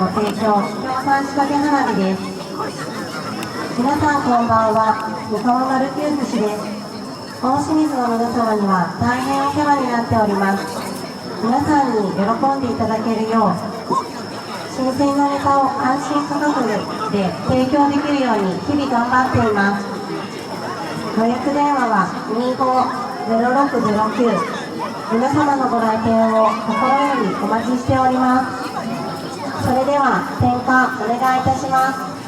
ご提供、協賛仕掛け花火です。皆さんこんばんは、三河〇九鮨です。大清水の皆様には大変お世話になっております。皆さんに喜んでいただけるよう、新鮮なネタを安心価格で提供できるように日々頑張っています。予約電話は25-0609。皆様のご来店を心よりお待ちしております。それでは点火お願いいたします。